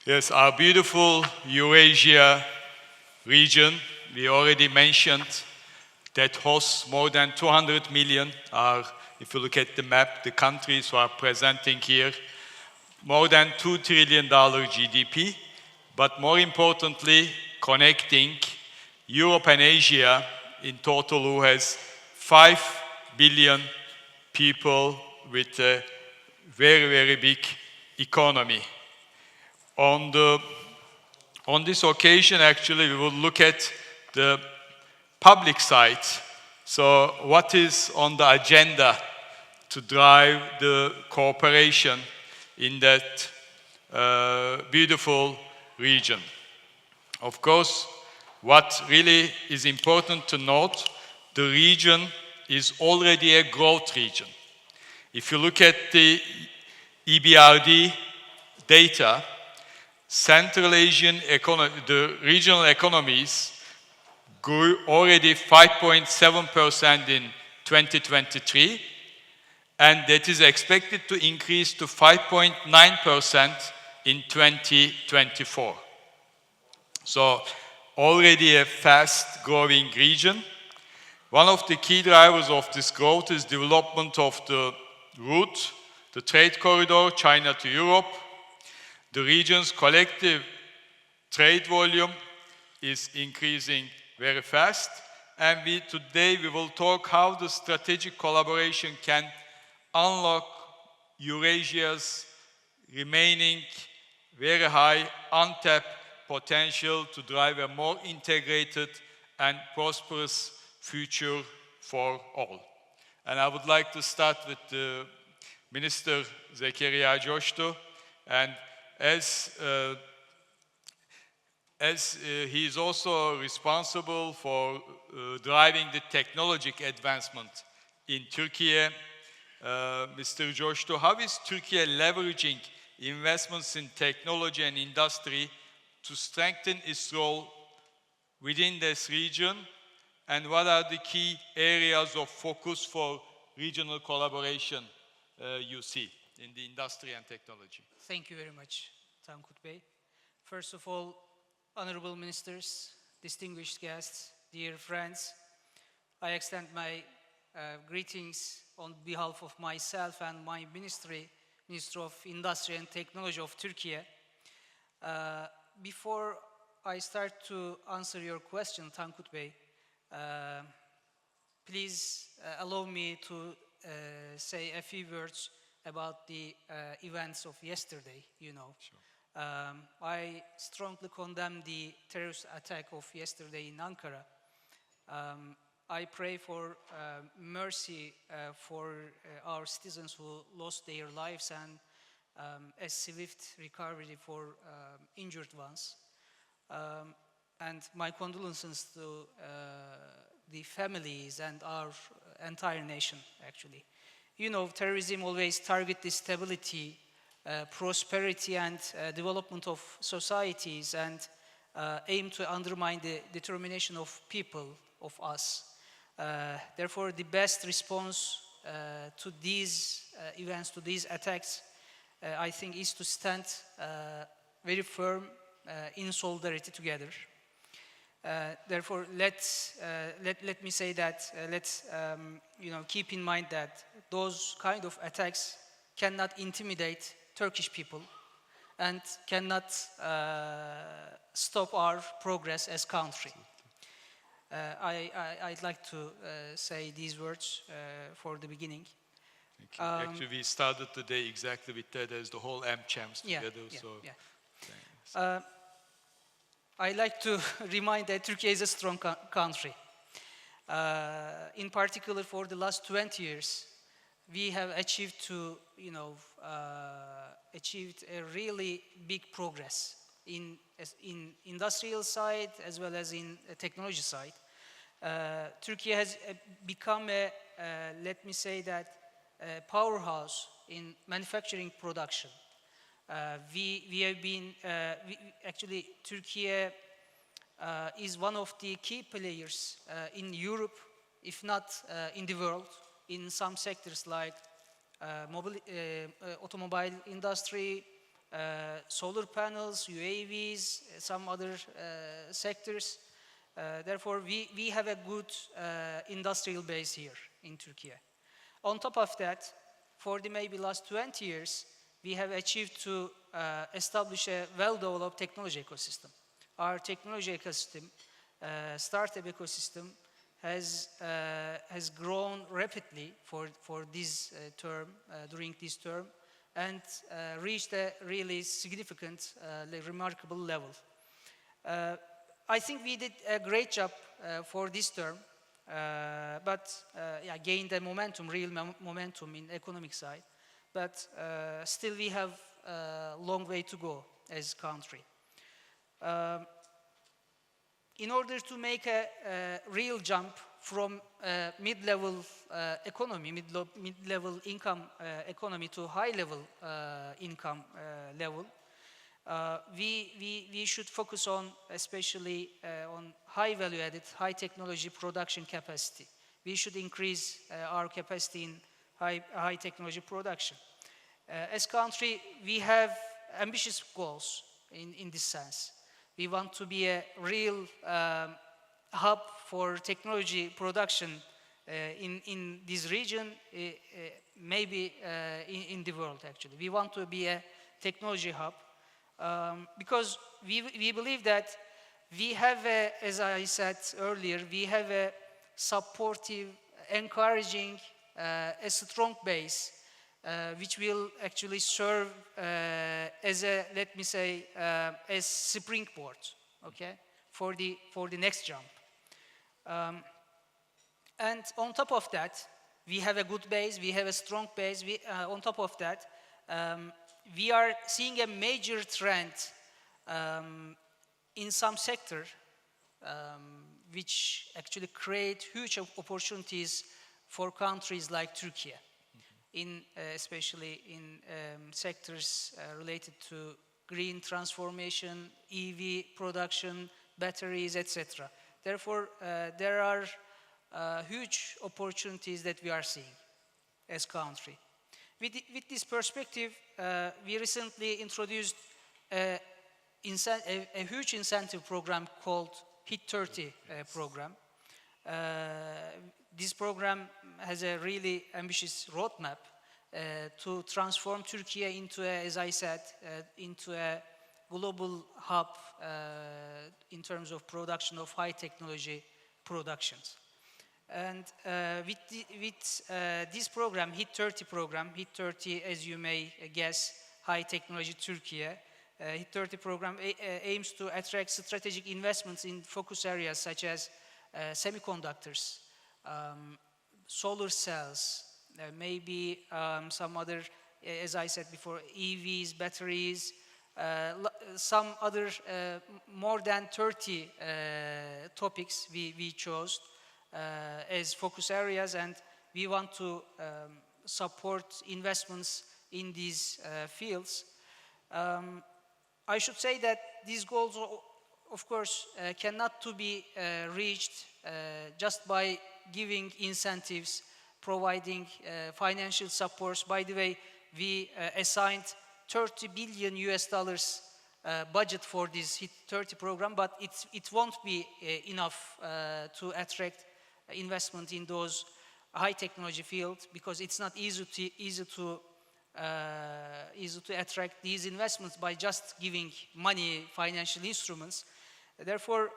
Yes, our beautiful Eurasia region, we already mentioned, that hosts more than 200 million are, if you look at the map, the countries who are presenting here, more than $2 trillion GDP, but more importantly, connecting Europe and Asia in total, who has 5 billion people with a very, very big economy. On this occasion, actually, we will look at the public side. So what is on the agenda to drive the cooperation in that beautiful region? Of course, what really is important to note, the region is already a growth region. If you look at the EBRD data, Central Asian the regional economies grew already 5.7% in 2023, and that is expected to increase to 5.9% in 2024. So already a fast-growing region. One of the key drivers of this growth is development of the route, the trade corridor, China to Europe. The region's collective trade volume is increasing very fast. And today we will talk how the strategic collaboration can unlock Eurasia's remaining very high untapped potential to drive a more integrated and prosperous future for all. And I would like to start with the Minister Zekeriya Çoştu. And as he is also responsible for driving the technological advancement in Turkey, Mr. Çoştu, how is Turkey leveraging investments in technology and industry to strengthen its role within this region? And what are the key areas of focus for regional collaboration you see in the industry and technology? Thank you very much, Tankut Bey. First of all, honorable ministers, distinguished guests, dear friends, I extend my greetings on behalf of myself and my Minister of Industry and Technology of Turkey. Before I start to answer your question, Tankut Bey, please allow me to say a few words about the events of yesterday, you know. Sure. I strongly condemn the terrorist attack of yesterday in Ankara. I pray for mercy for our citizens who lost their lives and a swift recovery for injured ones. And my condolences to the families and our entire nation, actually. You know, terrorism always targets the stability, prosperity and development of societies and aim to undermine the determination of people, of us. Therefore, the best response to these events, to these attacks, I think is to stand very firm in solidarity together. Therefore, let me say that let's keep in mind that those kind of attacks cannot intimidate Turkish people and cannot stop our progress as country. I'd like to say these words for the beginning. Thank you. Actually, we started the day exactly with that as the whole AmChams together. I like to remind that Turkey is a strong country. In particular, for the last 20 years, we have achieved a really big progress in industrial side as well as in technology side. Turkey has become let me say that, a powerhouse in manufacturing production. Actually, Turkey is one of the key players in Europe, if not in the world, in some sectors like automobile industry, solar panels, UAVs, some other sectors. Therefore, we have a good industrial base here in Turkey. On top of that, for the maybe last 20 years, we have achieved to establish a well-developed technology ecosystem. Our technology ecosystem, startup ecosystem, has grown rapidly for this term, during this term, and reached a really significant, remarkable level. I think we did a great job for this term, but yeah, gained a momentum, real momentum in economic side. But still we have a long way to go as country. In order to make a real jump from mid-level economy, mid-level income economy to high-level income level, we should focus on, especially on high value-added, high technology production capacity. We should increase our capacity in high technology production. As country, we have ambitious goals in this sense. We want to be a real hub for technology production in this region, maybe in the world actually. We want to be a technology hub because we believe that we have, as I said earlier, we have a supportive, encouraging, a strong base which will actually serve as a, let me say, as springboard, okay, for the next jump. And on top of that, we have a good base, we have a strong base. On top of that, we are seeing a major trend in some sector which actually create huge opportunities for countries like Turkey, especially in sectors related to green transformation, EV production, batteries, etc. Therefore, there are huge opportunities that we are seeing as country. With this perspective, we recently introduced a huge incentive program called Hit 30 program. This program has a really ambitious roadmap to transform Turkey into, as I said, into a global hub in terms of production of high technology productions. And with this program, Hit 30, as you may guess, high technology Turkey, Hit 30 program aims to attract strategic investments in focus areas such as semiconductors, solar cells, maybe some other, as I said before, EVs, batteries, some other more than 30 topics we chose as focus areas, and we want to support investments in these fields. I should say that these goals, of course, cannot to be reached just by giving incentives, providing financial supports. By the way, we assigned $30 billion budget for this Hit 30 program, but it won't be enough to attract investment in those high technology fields, because it's not easy to attract these investments by just giving money, financial instruments. Therefore,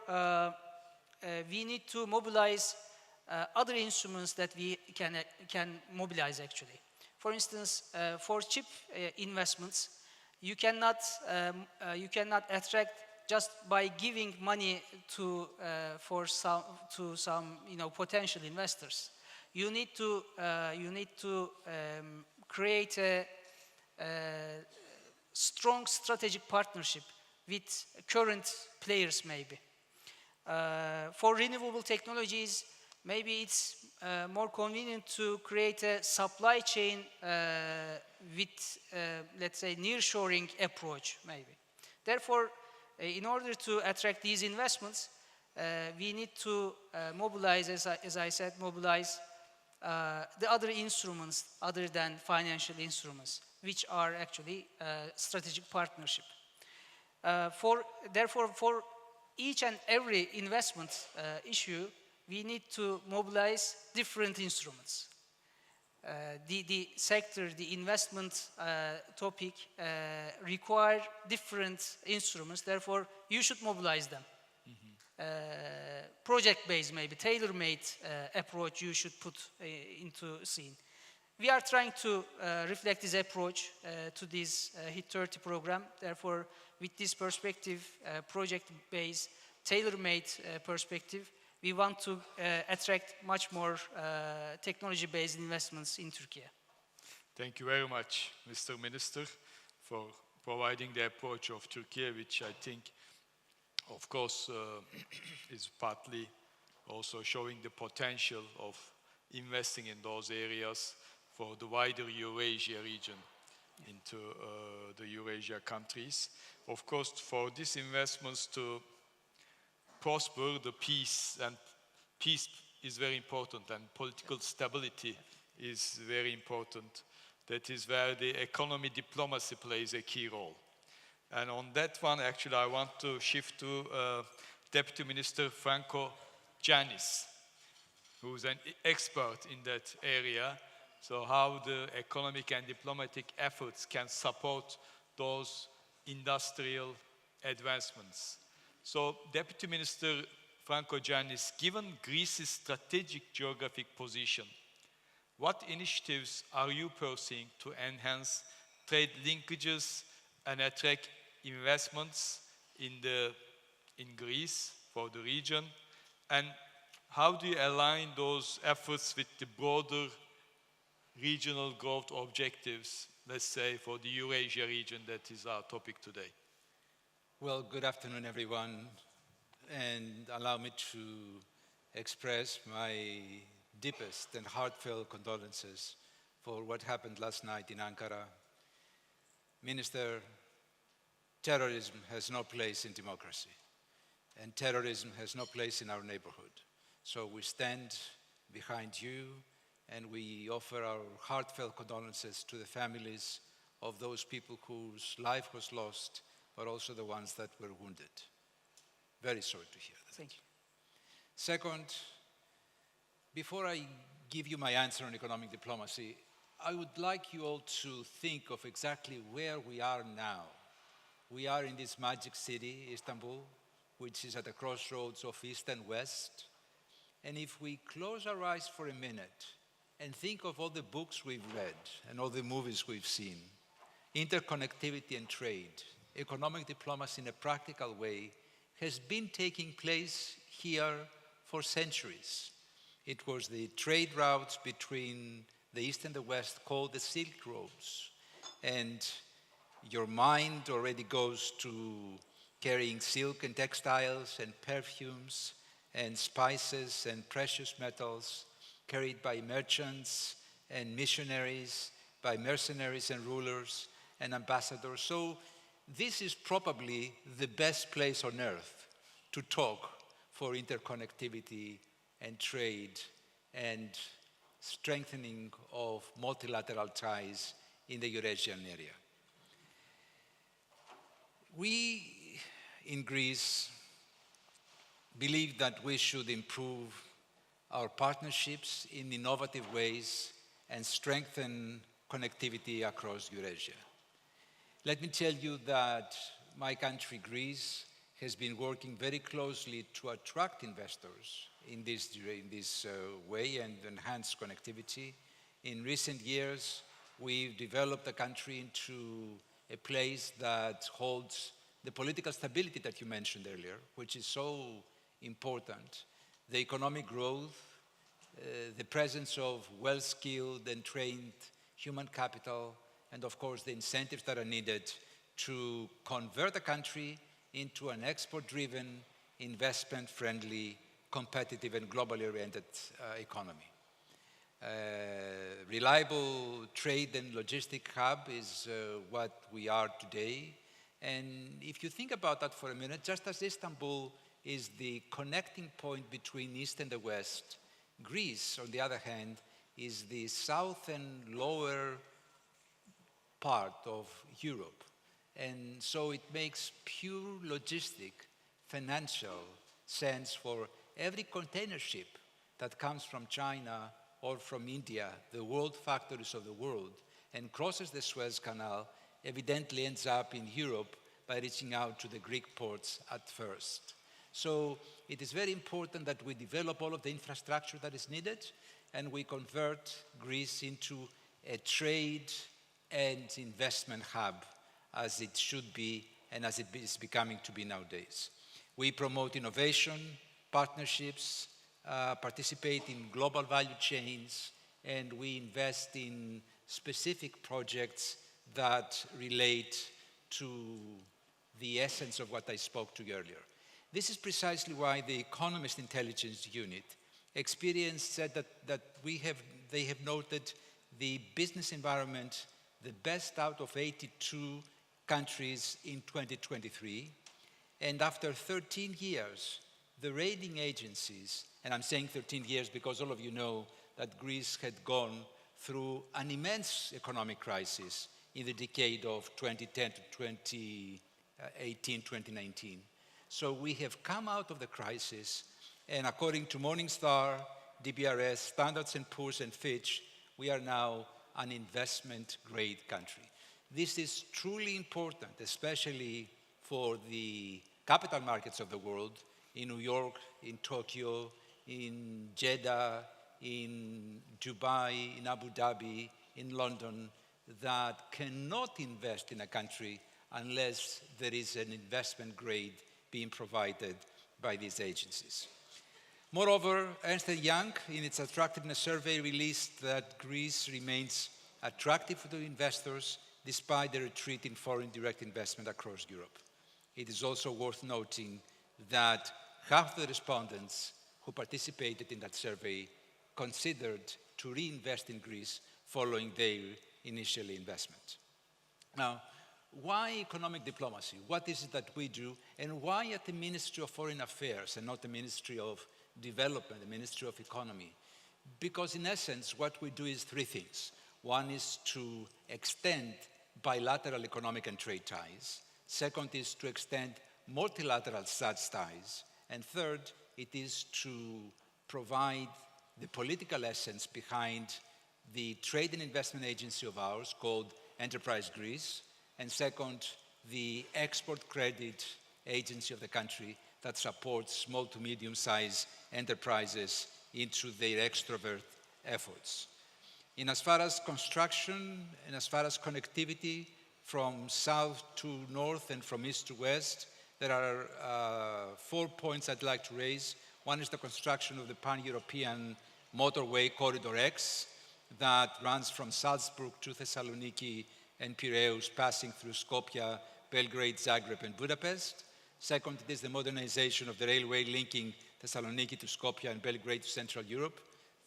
we need to mobilize other instruments that we can mobilize actually. For instance, for chip investments, you cannot attract just by giving money to some potential investors. You need to create a strong strategic partnership with current players maybe. For renewable technologies, maybe it's more convenient to create a supply chain with, let's say, nearshoring approach maybe. Therefore, in order to attract these investments, we need to mobilize, as I said, mobilize the other instruments other than financial instruments, which are actually strategic partnership. Therefore, for each and every investment issue, we need to mobilize different instruments. The sector, the investment topic require different instruments, therefore you should mobilize them. Project-based, maybe tailor-made approach you should put into scene. We are trying to reflect this approach to this HIT 30 program. Therefore, with this perspective, project-based, tailor-made perspective, we want to attract much more technology-based investments in Turkey. Thank you very much, Mr. Minister, for providing the approach of Turkey, which I think, of course, is partly also showing the potential of investing in those areas for the wider Eurasia region into the Eurasia countries. Of course, for these investments to prosper, the peace is very important, and political stability is very important. That is where the economy diplomacy plays a key role. And on that one, actually, I want to shift to Deputy Minister Fragkogiannis, who's an expert in that area. So how the economic and diplomatic efforts can support those industrial advancements. So, Deputy Minister Fragkogiannis, given Greece's strategic geographic position, what initiatives are you pursuing to enhance trade linkages and attract investments in Greece for the region? And how do you align those efforts with the broader regional growth objectives, let's say, for the Eurasia region that is our topic today? Well, good afternoon, everyone, and allow me to express my deepest and heartfelt condolences for what happened last night in Ankara. Minister, terrorism has no place in democracy, and terrorism has no place in our neighborhood. So we stand behind you, and we offer our heartfelt condolences to the families of those people whose life was lost, but also the ones that were wounded. Very sorry to hear that. Thank you. Second, before I give you my answer on economic diplomacy, I would like you all to think of exactly where we are now. We are in this magic city, Istanbul, which is at the crossroads of East and West. And if we close our eyes for a minute and think of all the books we've read and all the movies we've seen, interconnectivity and trade, economic diplomacy in a practical way has been taking place here for centuries. It was the trade routes between the East and the West called the Silk Roads. And your mind already goes to carrying silk and textiles and perfumes and spices and precious metals carried by merchants and missionaries, by mercenaries and rulers and ambassadors. So this is probably the best place on earth to talk for interconnectivity and trade and strengthening of multilateral ties in the Eurasian area. We in Greece believe that we should improve our partnerships in innovative ways and strengthen connectivity across Eurasia. Let me tell you that my country, Greece, has been working very closely to attract investors in this way and enhance connectivity. In recent years, we've developed the country into a place that holds the political stability that you mentioned earlier, which is so important, the economic growth, the presence of well-skilled and trained human capital, and of course the incentives that are needed to convert the country into an export-driven, investment-friendly, competitive and globally oriented economy. Reliable trade and logistic hub is what we are today. And if you think about that for a minute, just as Istanbul is the connecting point between East and the West, Greece, on the other hand, is the south and lower part of Europe. And so it makes pure logistic, financial sense for every container ship that comes from China or from India, the world factories of the world, and crosses the Suez Canal, evidently ends up in Europe by reaching out to the Greek ports at first. So it is very important that we develop all of the infrastructure that is needed, and we convert Greece into a trade and investment hub as it should be and as it is becoming to be nowadays. We promote innovation, partnerships, participate in global value chains, and we invest in specific projects that relate to the essence of what I spoke to earlier. This is precisely why the Economist Intelligence Unit experienced said that they have noted the business environment the best out of 82 countries in 2023. And after 13 years, the rating agencies, and I'm saying 13 years because all of you know that Greece had gone through an immense economic crisis in the decade of 2010 to 2018, 2019. So we have come out of the crisis, and according to Morningstar, DBRS, Standard & Poor's, and Fitch, we are now an investment-grade country. This is truly important, especially for the capital markets of the world, in New York, in Tokyo, in Jeddah, in Dubai, in Abu Dhabi, in London, that cannot invest in a country unless there is an investment grade being provided by these agencies. Moreover, Ernst & Young, in its attractiveness survey, released that Greece remains attractive to investors despite the retreat in foreign direct investment across Europe. It is also worth noting that half the respondents who participated in that survey considered to reinvest in Greece following their initial investment. Now, why economic diplomacy? What is it that we do? And why at the Ministry of Foreign Affairs and not the Ministry of Development, the Ministry of Economy? Because in essence, what we do is three things. One is to extend bilateral economic and trade ties. Second is to extend multilateral such ties. And third, it is to provide the political essence behind the trade and investment agency of ours called Enterprise Greece. And second, the export credit agency of the country that supports small to medium-sized enterprises into their extrovert efforts. In as far as construction and as far as connectivity from south to north and from east to west, there are 4 points I'd like to raise. One is the construction of the pan-European motorway Corridor X that runs from Salzburg to Thessaloniki and Piraeus, passing through Skopje, Belgrade, Zagreb, and Budapest. Second, it is the modernization of the railway linking Thessaloniki to Skopje and Belgrade to Central Europe.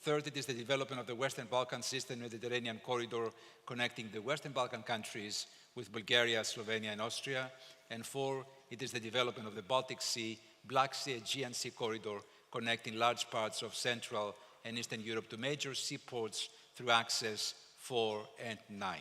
Third, it is the development of the Western Balkan System Mediterranean corridor connecting the Western Balkan countries with Bulgaria, Slovenia, and Austria. And four, it is the development of the Baltic Sea, Black Sea, Aegean Sea corridor connecting large parts of Central and Eastern Europe to major seaports through access 4 and 9.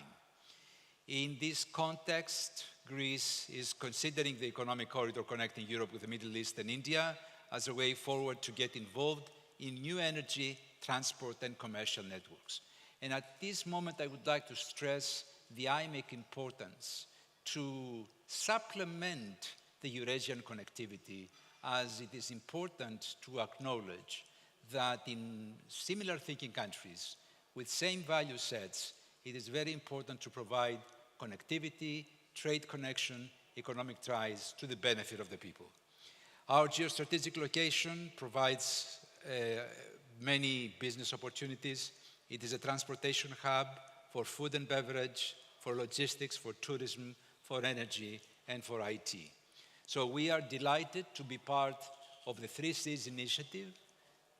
In this context, Greece is considering the economic corridor connecting Europe with the Middle East and India as a way forward to get involved in new energy, transport, and commercial networks. And at this moment, I would like to stress the IMEC importance to supplement the Eurasian connectivity, as it is important to acknowledge that in similar thinking countries with same value sets, it is very important to provide connectivity, trade connection, economic ties to the benefit of the people. Our geostrategic location provides many business opportunities. It is a transportation hub for food and beverage, for logistics, for tourism, for energy, and for IT. So we are delighted to be part of the 3 Seas initiative.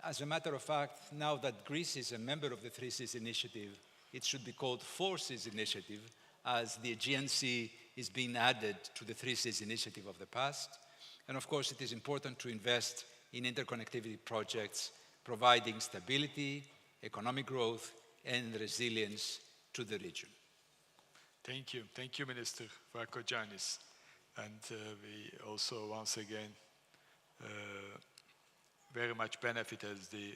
As a matter of fact, now that Greece is a member of the 3 Seas initiative, it should be called 4 Seas initiative, as the Aegean Sea is being added to the 3 Seas initiative of the past. And of course, it is important to invest in interconnectivity projects, providing stability, economic growth, and resilience to the region. Thank you, Minister Fragkogiannis. And we also, once again, very much benefit as the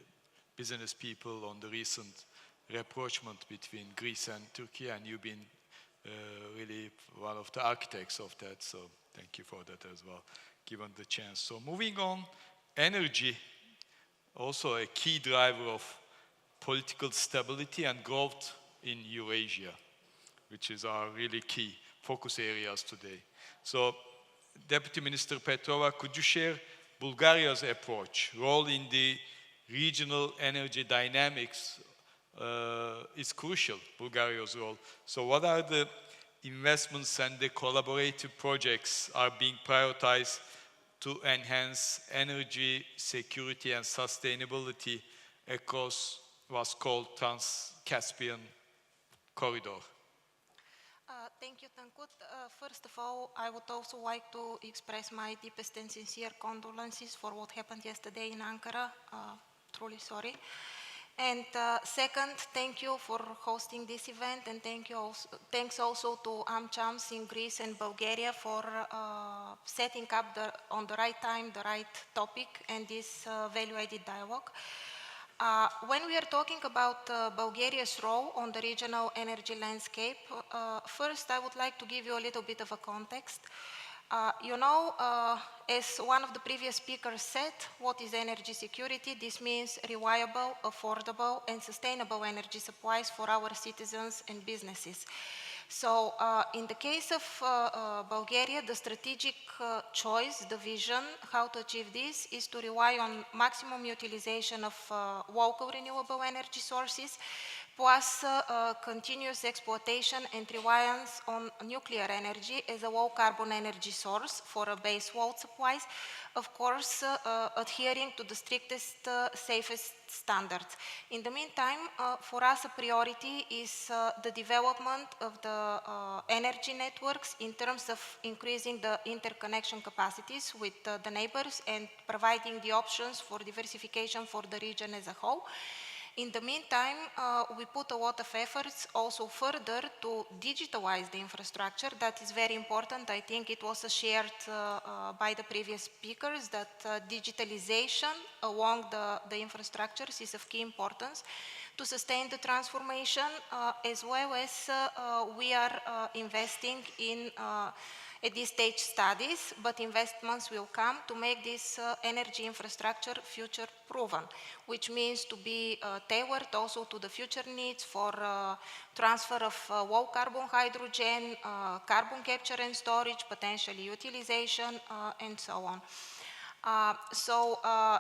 business people on the recent rapprochement between Greece and Turkey, and you've been really one of the architects of that, so thank you for that as well, given the chance. So moving on, energy, also a key driver of political stability and growth in Eurasia, which is our really key focus areas today. So, Deputy Minister Petrova, could you share Bulgaria's approach, role in the regional energy dynamics is crucial, Bulgaria's role. So what are the investments and the collaborative projects are being prioritized to enhance energy security and sustainability across what's called Trans-Caspian Corridor? Thank you, Tankut. First of all, I would also like to express my deepest and sincere condolences for what happened yesterday in Ankara. Truly sorry. And second, thank you for hosting this event, and thanks also to AmChams in Greece and Bulgaria for setting up on the right time, the right topic, and this value-added dialogue. When we are talking about Bulgaria's role on the regional energy landscape, first I would like to give you a little bit of a context. As one of the previous speakers said, what is energy security? This means reliable, affordable, and sustainable energy supplies for our citizens and businesses. So in the case of Bulgaria, the strategic choice, the vision, how to achieve this is to rely on maximum utilization of local renewable energy sources, plus continuous exploitation and reliance on nuclear energy as a low-carbon energy source for a base load supplies, of course adhering to the strictest, safest standards. In the meantime, for us a priority is the development of the energy networks in terms of increasing the interconnection capacities with the neighbors and providing the options for diversification for the region as a whole. In the meantime, we put a lot of efforts also further to digitalize the infrastructure. That is very important. I think it was shared by the previous speakers that digitalization along the infrastructures is of key importance to sustain the transformation, as well as we are investing in at this stage studies, but investments will come to make this energy infrastructure future proven, which means to be tailored also to the future needs for transfer of low carbon hydrogen, carbon capture and storage, potentially utilization, and so on.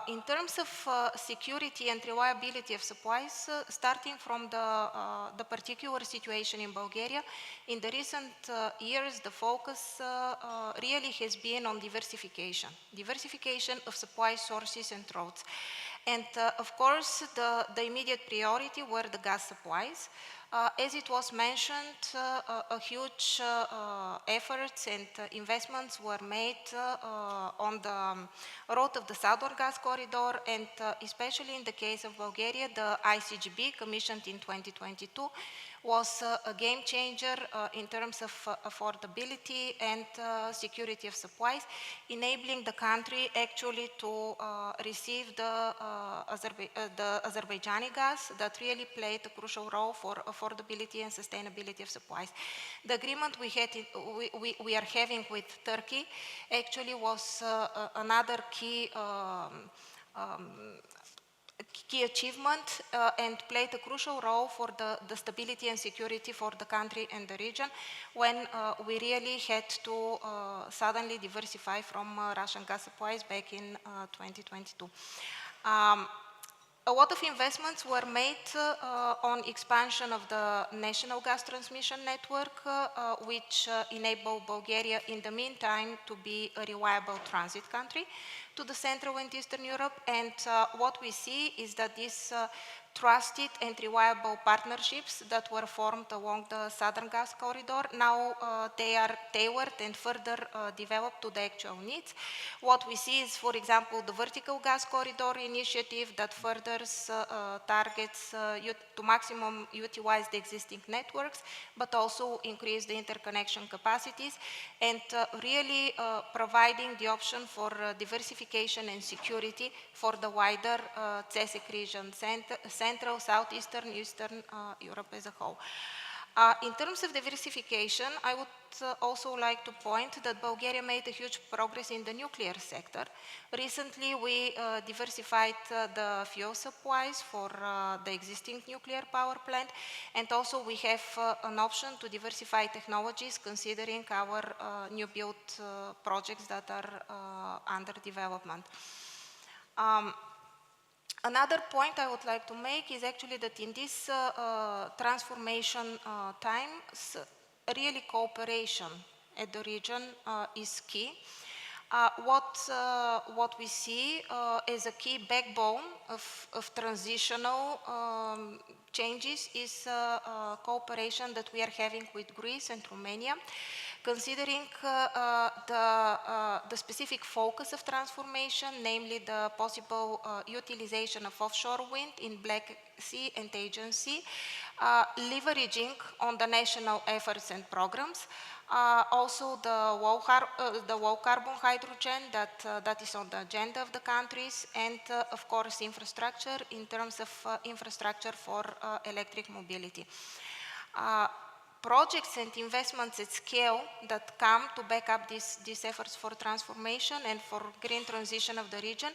In terms of security and reliability of supplies, starting from the particular situation in Bulgaria, in the recent years, the focus really has been on diversification of supply sources and routes. And of course, the immediate priority were the gas supplies. As it was mentioned, a huge efforts and investments were made on the road of the Southern Gas Corridor, and especially in the case of Bulgaria, the ICGB, commissioned in 2022, was a game changer in terms of affordability and security of supplies, enabling the country actually to receive the Azerbaijani gas that really played a crucial role for affordability and sustainability of supplies. The agreement we are having with Turkey actually was another key achievement and played a crucial role for the stability and security for the country and the region when we really had to suddenly diversify from Russian gas supplies back in 2022. A lot of investments were made on expansion of the national gas transmission network, which enabled Bulgaria in the meantime to be a reliable transit country to the Central and Eastern Europe. And what we see is that this trusted and reliable partnerships that were formed along the Southern Gas Corridor. Now they are tailored and further developed to the actual needs. What we see is, for example, the Vertical Gas Corridor initiative that furthers targets to maximum utilize the existing networks, but also increase the interconnection capacities, and really providing the option for diversification and security for the wider CESIC region, Central, Southeastern, Eastern Europe as a whole. In terms of diversification, I would also like to point that Bulgaria made a huge progress in the nuclear sector. Recently, we diversified the fuel supplies for the existing nuclear power plant, and also we have an option to diversify technologies considering our new build projects that are under development. Another point I would like to make is actually that in this transformation time, really cooperation at the region is key. What we see as a key backbone of transitional changes is cooperation that we are having with Greece and Romania, considering the specific focus of transformation, namely the possible utilization of offshore wind in Black Sea and Aegean Sea, leveraging on the national efforts and programs. Also the low carbon hydrogen that is on the agenda of the countries, and of course infrastructure in terms of infrastructure for electric mobility. Projects and investments at scale that come to back up these efforts for transformation and for green transition of the region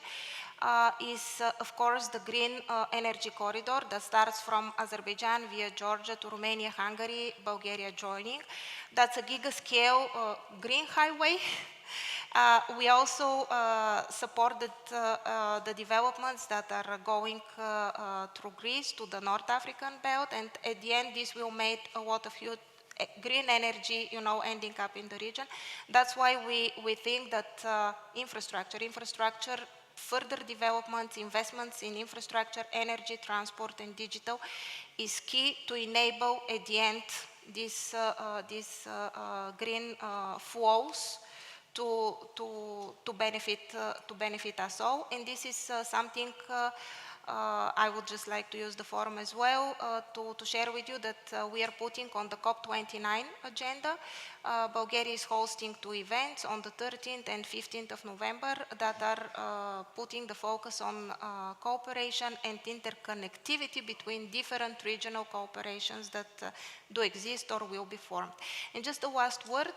is, of course, the green energy corridor that starts from Azerbaijan via Georgia to Romania, Hungary, Bulgaria joining. That's a giga-scale green highway. We also supported the developments that are going through Greece to the North African belt, and at the end this will make a lot of green energy, ending up in the region. That's why we think that infrastructure, further developments, investments in infrastructure, energy, transport, and digital is key to enable at the end these green flows to benefit us all. And this is something I would just like to use the forum as well to share with you that we are putting on the COP29 agenda. Bulgaria is hosting 2 events on the 13th and 15th of November that are putting the focus on cooperation and interconnectivity between different regional cooperations that do exist or will be formed. And just a last word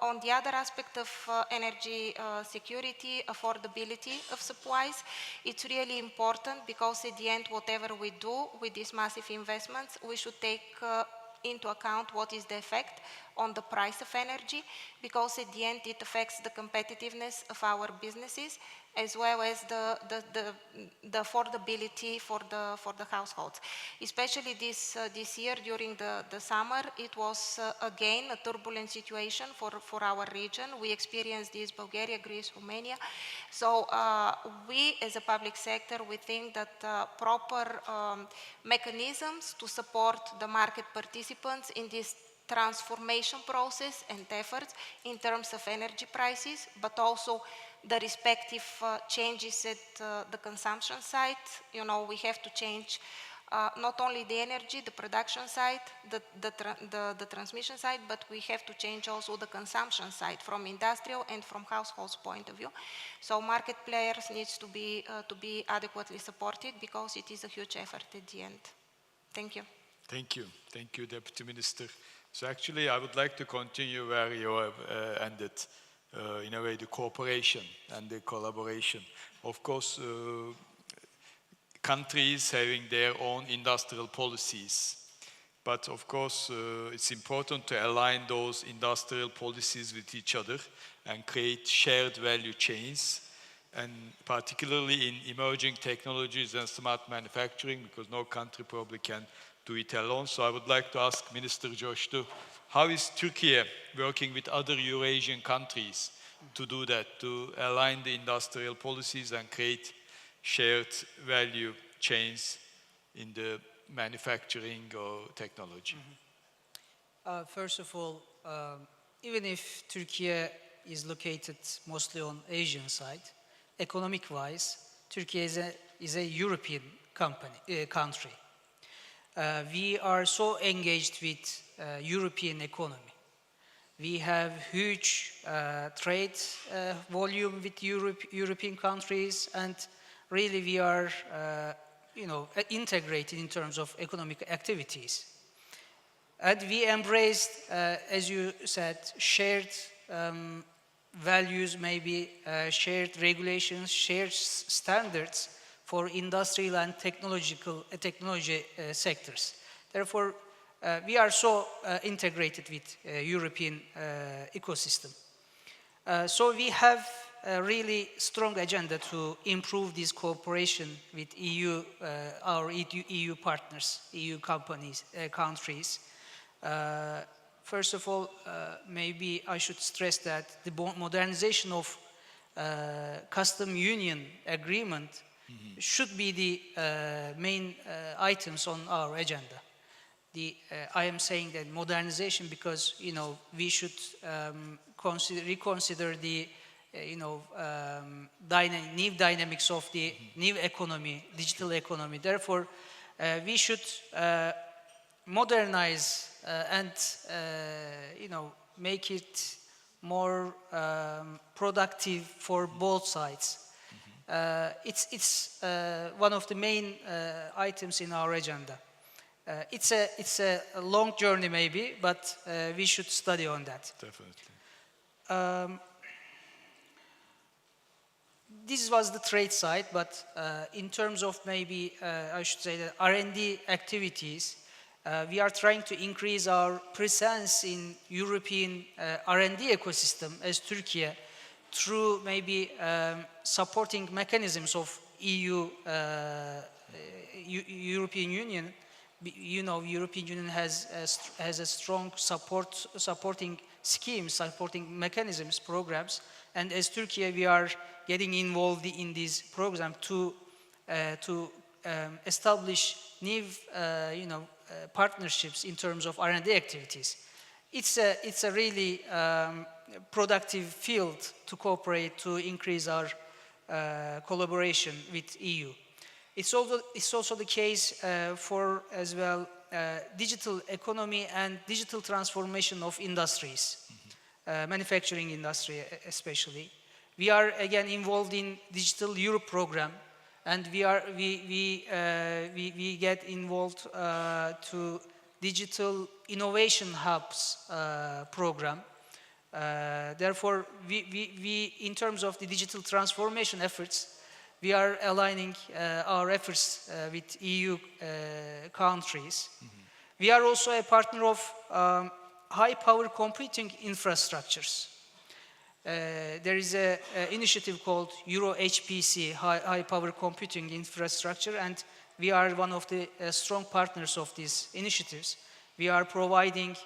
on the other aspect of energy security, affordability of supplies. It's really important because at the end, whatever we do with these massive investments, we should take into account what is the effect on the price of energy, because at the end it affects the competitiveness of our businesses as well as the affordability for the households. Especially this year during the summer, it was again a turbulent situation for our region. We experienced this Bulgaria, Greece, Romania. So we as a public sector, we think that proper mechanisms to support the market participants in this transformation process and efforts in terms of energy prices, but also the respective changes at the consumption side. We have to change not only the energy, the production side, the transmission side, but we have to change also the consumption side from industrial and from households point of view. So market players needs to be adequately supported because it is a huge effort at the end. Thank you. Thank you, Deputy Minister. So actually, I would like to continue where you have ended, in a way, the cooperation and the collaboration. Of course, countries having their own industrial policies, but of course, it's important to align those industrial policies with each other and create shared value chains, and particularly in emerging technologies and smart manufacturing, because no country probably can do it alone. So I would like to ask Minister Çoştu, how is Turkey working with other Eurasian countries to do that, to align the industrial policies and create shared value chains in the manufacturing or technology? First of all, even if Turkey is located mostly on Asian side, economic-wise, Turkey is a European country. We are so engaged with European economy. We have huge trade volume with European countries, and really we are, integrated in terms of economic activities. And we embraced, as you said, shared values, maybe shared regulations, shared standards for industrial and technology sectors. Therefore, we are so integrated with European ecosystem. So we have a really strong agenda to improve this cooperation with EU, our EU partners, EU companies, countries. First of all, maybe I should stress that the modernization of custom union agreement should be the main items on our agenda. I am saying that modernization because we should reconsider the new dynamics of the new economy, digital economy. Therefore, we should modernize and make it more productive for both sides. It's one of the main items in our agenda. It's a long journey maybe, but we should study on that. Definitely. This was the trade side, but in terms of maybe, I should say that R&D activities, we are trying to increase our presence in European R&D ecosystem as Turkey through maybe supporting mechanisms of European Union. European Union has a strong supporting schemes, supporting mechanisms, programs, and as Turkey, we are getting involved in these programs to establish new, partnerships in terms of R&D activities. It's a really productive field to cooperate to increase our collaboration with EU. It's also the case for as well digital economy and digital transformation of industries, manufacturing industry especially. We are again involved in Digital Europe program, and we get involved to Digital Innovation Hubs program. Therefore, we in terms of the digital transformation efforts, we are aligning our efforts with EU countries. We are also a partner of high-power computing infrastructures. There is an initiative called Euro-HPC, high-power computing infrastructure, and we are one of the strong partners of these initiatives. We are providing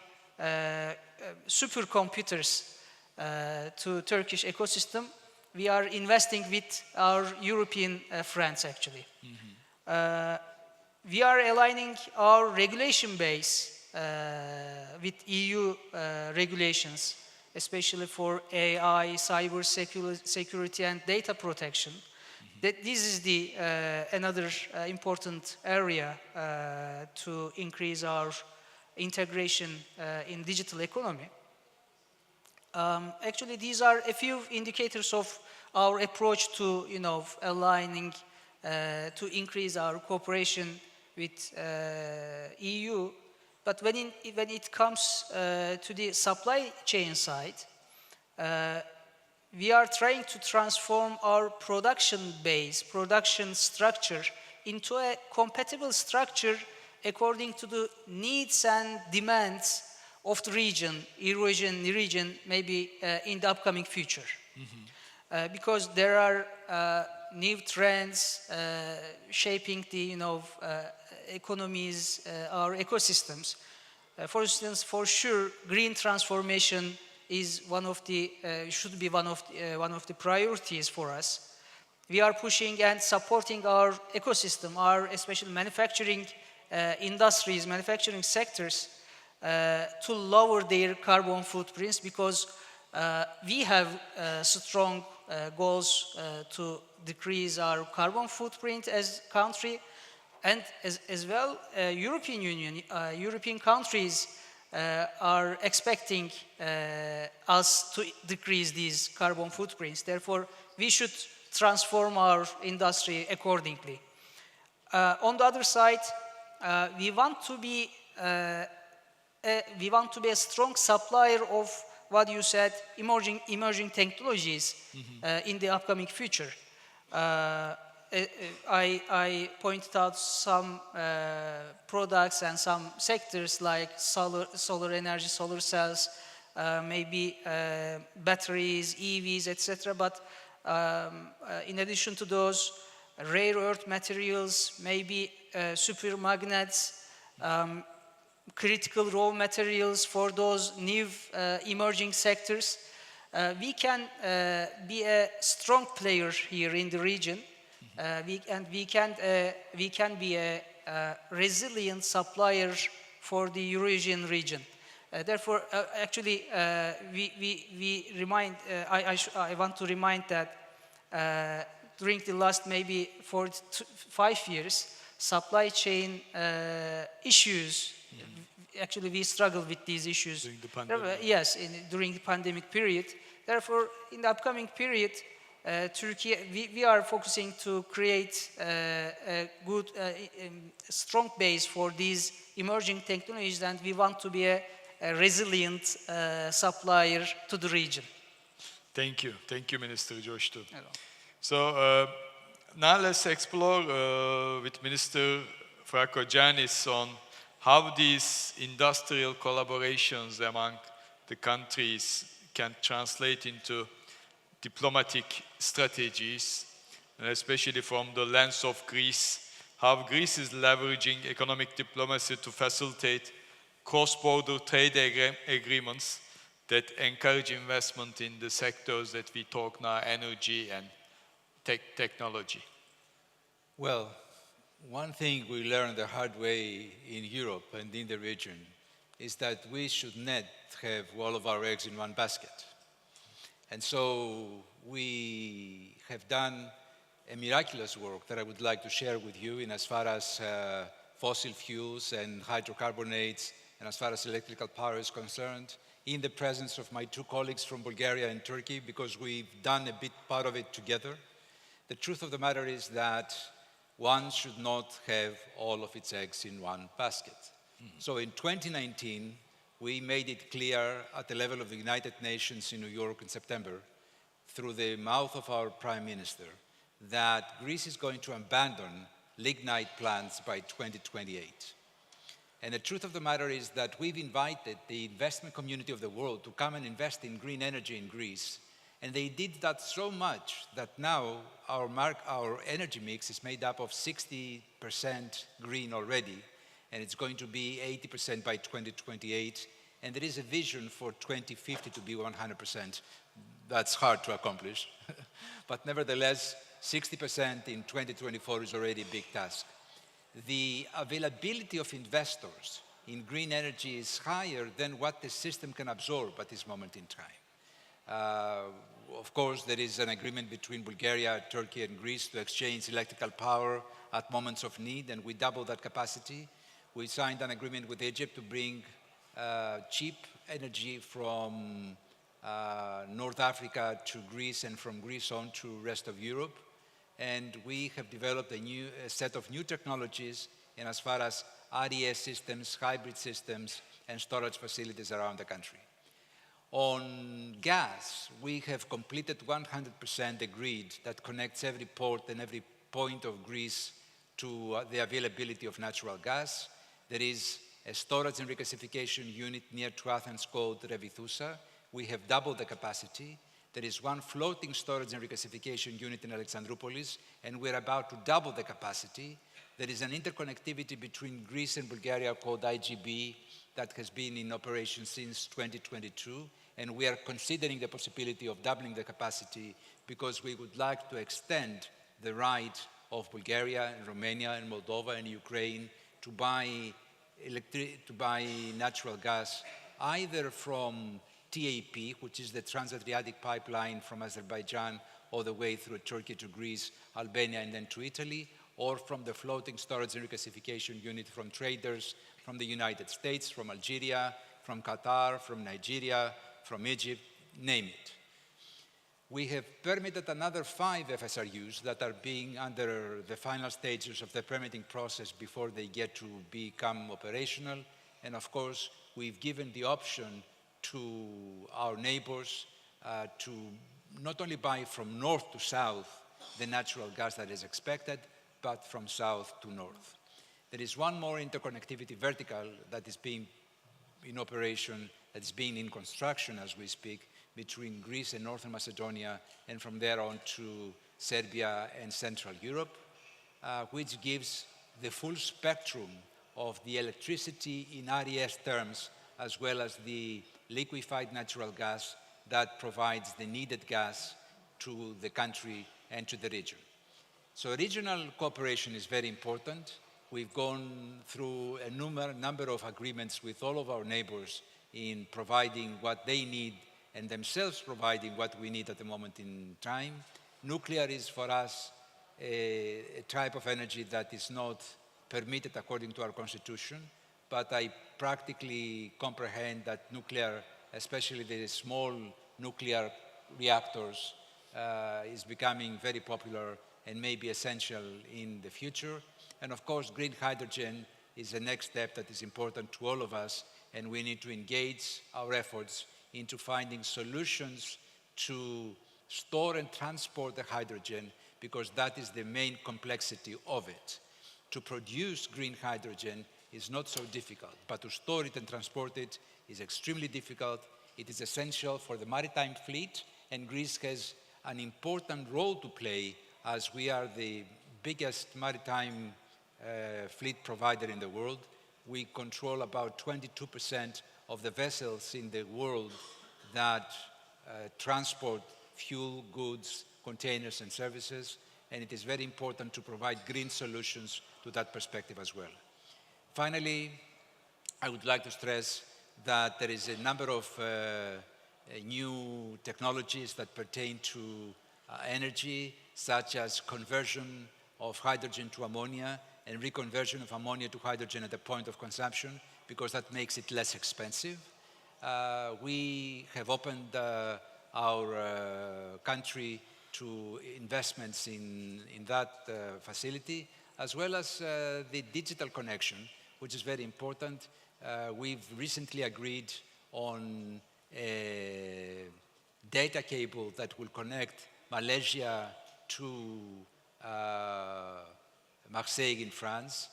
supercomputers to Turkish ecosystem. We are investing with our European friends, actually. We are aligning our regulation base with EU regulations, especially for AI, cyber security, and data protection. This is the another important area to increase our integration in digital economy. Actually, these are a few indicators of our approach to, aligning to increase our cooperation with EU. But when it comes to the supply chain side, we are trying to transform our production base, production structure into a compatible structure according to the needs and demands of the region, Eurasian region, maybe in the upcoming future. Because there are new trends shaping the, economies, our ecosystems. For instance, for sure, green transformation is one of the should be one of the priorities for us. we are pushing and supporting our ecosystem, our especially manufacturing industries, manufacturing sectors, to lower their carbon footprints, because we have strong goals to decrease our carbon footprint as country, and as well European Union, European countries are expecting us to decrease these carbon footprints. Therefore, we should transform our industry accordingly. On the other side, we want to be a strong supplier of what you said, emerging technologies in the upcoming future. I pointed out some products and some sectors like solar energy, solar cells, maybe batteries, EVs, etc. But in addition to those, rare earth materials, maybe super magnets, critical raw materials for those new emerging sectors. We can be a strong player here in the region. We can be a resilient supplier for the Eurasian region. Therefore, actually, I want to remind that during the last maybe 5 years, supply chain issues. Actually, we struggled with these issues. During the pandemic. Yes, during the pandemic period. Therefore, in the upcoming period, Turkey, we are focusing to create a good, strong base for these emerging technologies, and we want to be a resilient supplier to the region. Thank you, Minister Çoştu. So now let's explore with Minister Fragkogiannis on how these industrial collaborations among the countries can translate into diplomatic strategies, and especially from the lens of Greece, how Greece is leveraging economic diplomacy to facilitate cross-border trade agreements that encourage investment in the sectors that we talk now, energy and technology. Well, one thing we learned the hard way in Europe and in the region is that we should not have all of our eggs in one basket. And so we have done a miraculous work that I would like to share with you in as far as fossil fuels and hydrocarbonates and as far as electrical power is concerned, in the presence of my two colleagues from Bulgaria and Turkey, because we've done a bit part of it together. The truth of the matter is that one should not have all of its eggs in one basket. So in 2019, we made it clear at the level of the United Nations in New York in September, through the mouth of our Prime Minister, that Greece is going to abandon lignite plants by 2028. And the truth of the matter is that we've invited the investment community of the world to come and invest in green energy in Greece. And they did that so much that now our energy mix is made up of 60% green already, and it's going to be 80% by 2028. And there is a vision for 2050 to be 100%. That's hard to accomplish. But nevertheless, 60% in 2024 is already a big task. The availability of investors in green energy is higher than what the system can absorb at this moment in time. Of course, there is an agreement between Bulgaria, Turkey, and Greece to exchange electrical power at moments of need, and we double that capacity. We signed an agreement with Egypt to bring cheap energy from North Africa to Greece and from Greece on to the rest of Europe. And we have developed a set of new technologies in as far as RES systems, hybrid systems, and storage facilities around the country. On gas, we have completed 100% a grid that connects every port and every point of Greece to the availability of natural gas. There is a storage and regasification unit near to Athens called Revithousa. We have doubled the capacity. There is one floating storage and regasification unit in Alexandroupolis, and we're about to double the capacity. There is an interconnectivity between Greece and Bulgaria called IGB that has been in operation since 2022, and we are considering the possibility of doubling the capacity because we would like to extend the right of Bulgaria and Romania and Moldova and Ukraine to buy natural gas either from TAP, which is the Trans-Adriatic pipeline from Azerbaijan all the way through Turkey to Greece, Albania, and then to Italy, or from the floating storage and regasification unit from traders from the United States, from Algeria, from Qatar, from Nigeria, from Egypt, name it. We have permitted another 5 FSRUs that are being under the final stages of the permitting process before they get to become operational. And of course, we've given the option to our neighbors to not only buy from north to south the natural gas that is expected, but from south to north. There is one more interconnectivity vertical that is being in operation, that is being in construction as we speak, between Greece and Northern Macedonia, and from there on to Serbia and Central Europe, which gives the full spectrum of the electricity in RES terms, as well as the liquefied natural gas that provides the needed gas to the country and to the region. So regional cooperation is very important. We've gone through a number of agreements with all of our neighbors in providing what they need and themselves providing what we need at the moment in time. Nuclear is for us a type of energy that is not permitted according to our constitution, but I practically comprehend that nuclear, especially the small nuclear reactors, is becoming very popular and may be essential in the future. And of course, green hydrogen is the next step that is important to all of us, and we need to engage our efforts into finding solutions to store and transport the hydrogen, because that is the main complexity of it. To produce green hydrogen is not so difficult, but to store it and transport it is extremely difficult. It is essential for the maritime fleet, and Greece has an important role to play as we are the biggest maritime fleet provider in the world. We control about 22% of the vessels in the world that transport fuel, goods, containers, and services, and it is very important to provide green solutions to that perspective as well. Finally, I would like to stress that there is a number of new technologies that pertain to energy, such as conversion of hydrogen to ammonia and reconversion of ammonia to hydrogen at the point of consumption, because that makes it less expensive. We have opened our country to investments in that facility, as well as the digital connection, which is very important. We've recently agreed on a data cable that will connect Malaysia to Marseille in France.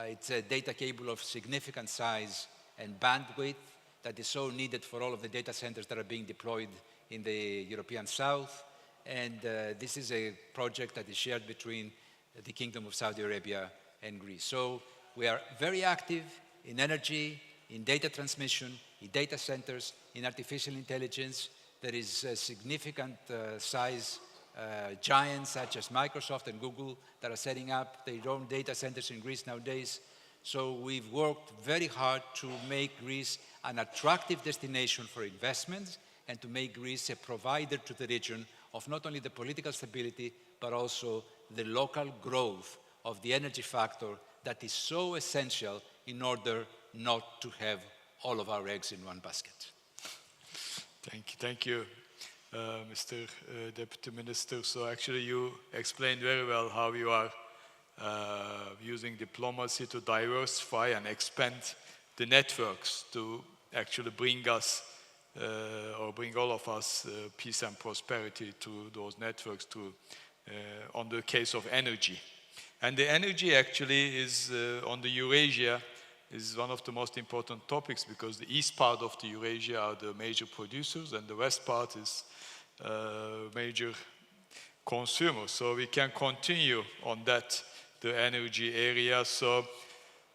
It's a data cable of significant size and bandwidth that is so needed for all of the data centers that are being deployed in the European South. And this is a project that is shared between the Kingdom of Saudi Arabia and Greece. So we are very active in energy, in data transmission, in data centers, in artificial intelligence. There is a significant size giants such as Microsoft and Google that are setting up their own data centers in Greece nowadays. So we've worked very hard to make Greece an attractive destination for investments and to make Greece a provider to the region of not only the political stability, but also the local growth of the energy factor that is so essential in order not to have all of our eggs in one basket. Thank you, Mr. Deputy Minister. So actually you explained very well how you are using diplomacy to diversify and expand the networks to actually bring us or bring all of us peace and prosperity to those networks on the case of energy. And the energy actually is on the Eurasia is one of the most important topics, because the east part of the Eurasia are the major producers and the west part is major consumers. So we can continue on that, the energy area. So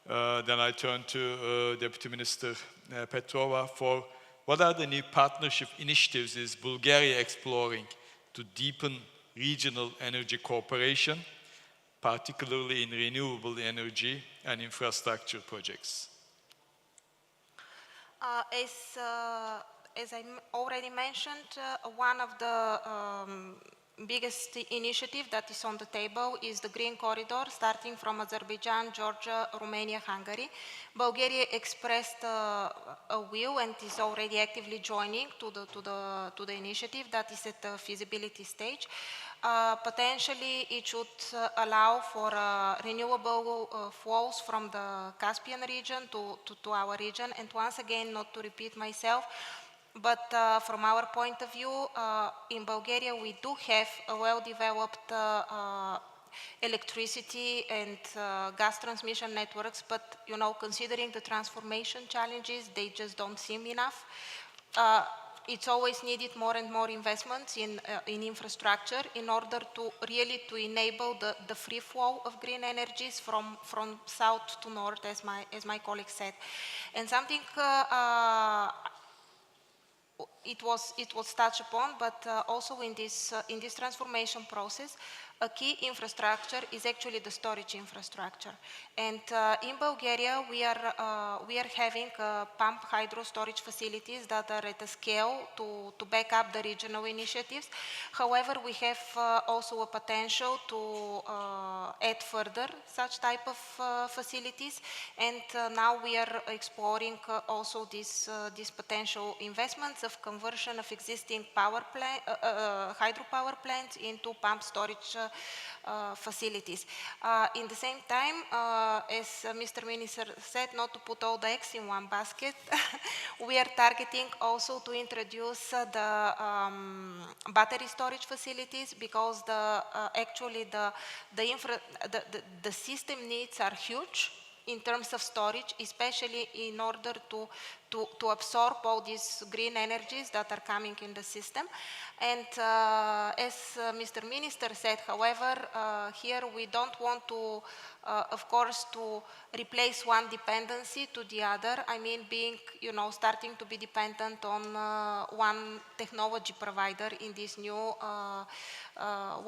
then I turn to Deputy Minister Petrova for what are the new partnership initiatives is Bulgaria exploring to deepen regional energy cooperation, particularly in renewable energy and infrastructure projects? As I already mentioned, one of the biggest initiative that is on the table is the Green Corridor, starting from Azerbaijan, Georgia, Romania, Hungary. Bulgaria expressed a will and is already actively joining to the initiative that is at the feasibility stage. Potentially, it should allow for renewable flows from the Caspian region to our region. And once again, not to repeat myself, but from our point of view, in Bulgaria, we do have a well-developed electricity and gas transmission networks, but considering the transformation challenges, they just don't seem enough. It's always needed more and more investments in infrastructure in order to really enable the free flow of green energies from south to north, as my colleague said. And something it was touched upon, but also in this transformation process, a key infrastructure is actually the storage infrastructure. And in Bulgaria, we are having pump hydro storage facilities that are at a scale to back up the regional initiatives. However, we have also a potential to add further such type of facilities. And now we are exploring also these potential investments of conversion of existing hydropower plants into pump storage facilities. In the same time, as Mr. Minister said, not to put all the eggs in one basket, we are targeting also to introduce the battery storage facilities, because actually the system needs are huge in terms of storage, especially in order to absorb all these green energies that are coming in the system. And as Mr. Minister said, however, here we don't want to, of course, to replace one dependency to the other. I mean, starting to be dependent on one technology provider in these new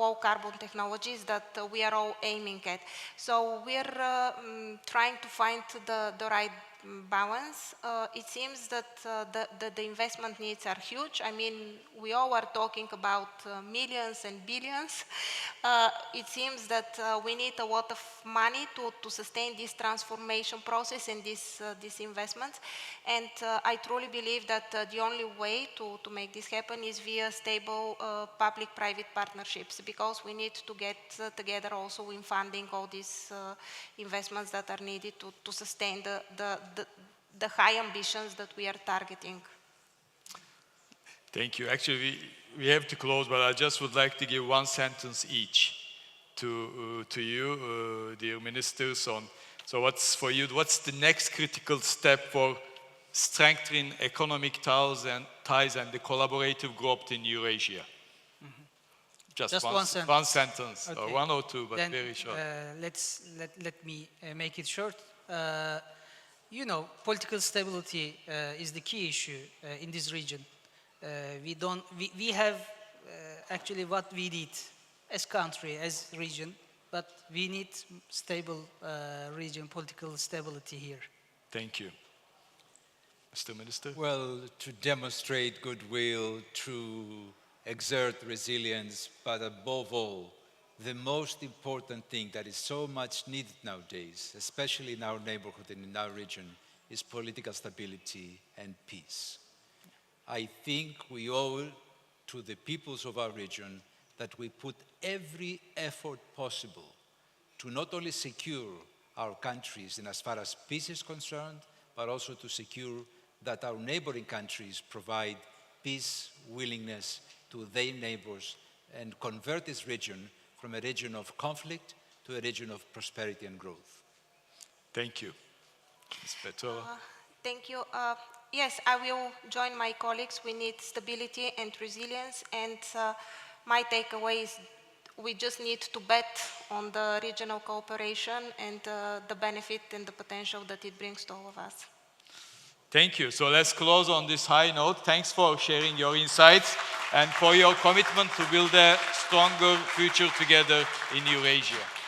low carbon technologies that we are all aiming at. So we're trying to find the right balance. It seems that the investment needs are huge. I mean, we all are talking about millions and billions. It seems that we need a lot of money to sustain this transformation process and these investments. And I truly believe that the only way to make this happen is via stable public-private partnerships, because we need to get together also in funding all these investments that are needed to sustain the high ambitions that we are targeting. Thank you. Actually, we have to close, but I just would like to give one sentence each to you, dear ministers. So what's the next critical step for strengthening economic ties and the collaborative growth in Eurasia? Mm-hmm. Just one sentence. One sentence, Okay. or one or two, but then, very short. Let me make it short. Political stability is the key issue in this region. We have actually what we need as country, as region, but we need stable region, political stability here. Thank you. Mr. Minister? Well, to demonstrate goodwill, to exert resilience, but above all, the most important thing that is so much needed nowadays, especially in our neighborhood and in our region, is political stability and peace. I think we owe to the peoples of our region that we put every effort possible to not only secure our countries in as far as peace is concerned, but also to secure that our neighboring countries provide peace, willingness to their neighbors, and convert this region from a region of conflict to a region of prosperity and growth. Thank you. Ms. Petrova? Thank you. Yes, I will join my colleagues. We need stability and resilience, and my takeaway is we just need to bet on the regional cooperation and the benefit and the potential that it brings to all of us. Thank you. So let's close on this high note. Thanks for sharing your insights and for your commitment to build a stronger future together in Eurasia.